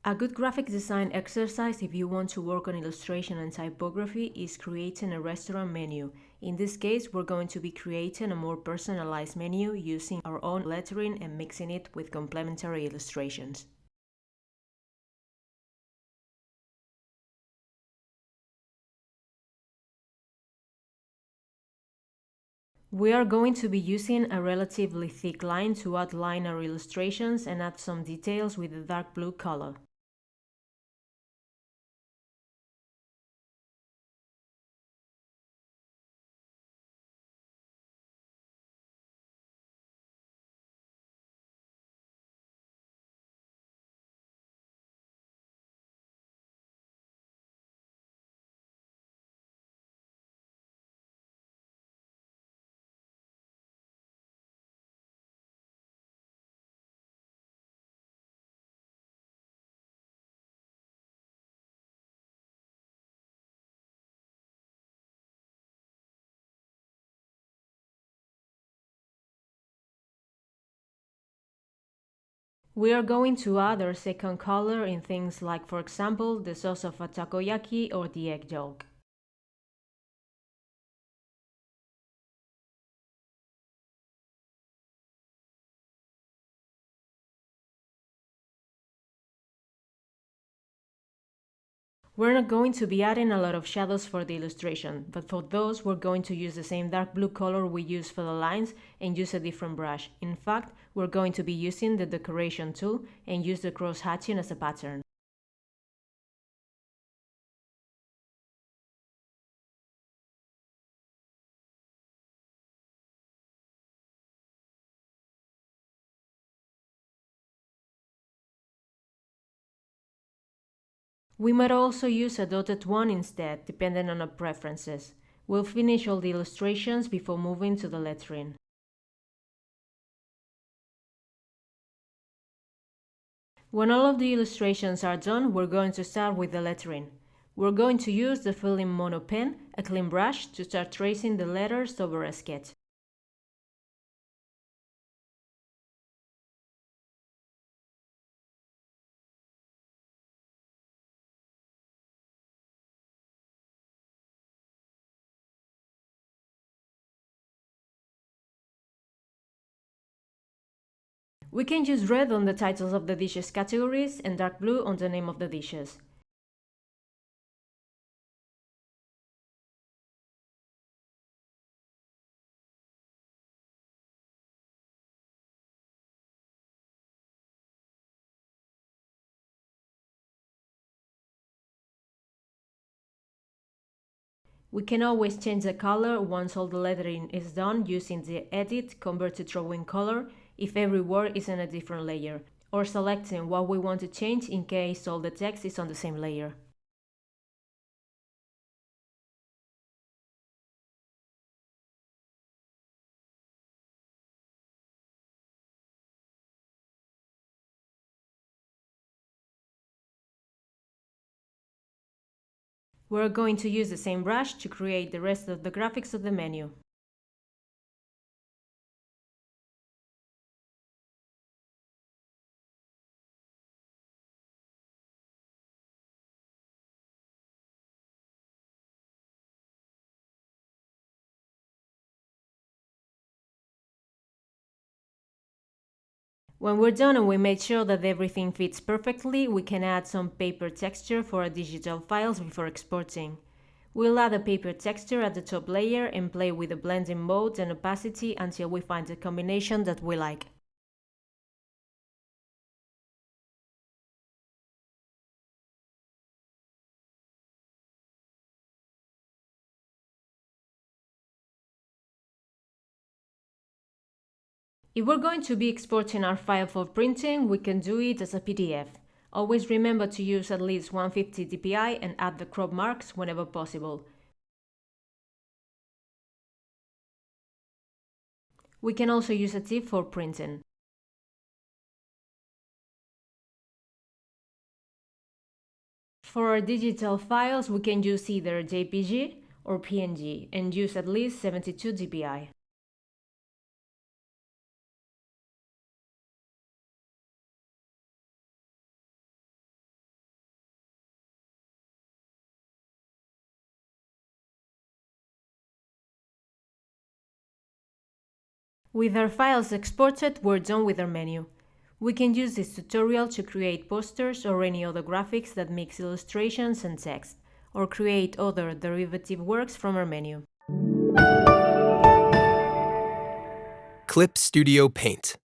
A good graphic design exercise if you want to work on illustration and typography is creating a restaurant menu. In this case, we're going to be creating a more personalized menu using our own lettering and mixing it with complementary illustrations. We are going to be using a relatively thick line to outline our illustrations and add some details with a dark blue color. We are going to add our second color in things like, for example, the sauce of a takoyaki or the egg yolk. We're not going to be adding a lot of shadows for the illustration, but for those we're going to use the same dark blue color we use for the lines and use a different brush. In fact, we're going to be using the decoration tool and use the cross hatching as a pattern. We might also use a dotted one instead, depending on our preferences. We'll finish all the illustrations before moving to the lettering. When all of the illustrations are done, we're going to start with the lettering. We're going to use the fill-in mono pen, a clean brush, to start tracing the letters over a sketch. We can use red on the titles of the dishes categories and dark blue on the name of the dishes. We can always change the color once all the lettering is done using the Edit, Convert to Drawing Color if every word is in a different layer, or selecting what we want to change in case all the text is on the same layer. We're going to use the same brush to create the rest of the graphics of the menu. When we're done and we made sure that everything fits perfectly, we can add some paper texture for our digital files before exporting. We'll add a paper texture at the top layer and play with the blending mode and opacity until we find a combination that we like. If we're going to be exporting our file for printing, we can do it as a PDF. Always remember to use at least 150 dpi and add the crop marks whenever possible. We can also use a TIFF for printing. For our digital files, we can use either JPG or PNG and use at least 72 dpi. With our files exported, we're done with our menu. We can use this tutorial to create posters or any other graphics that mix illustrations and text, or create other derivative works from our menu. Clip Studio Paint.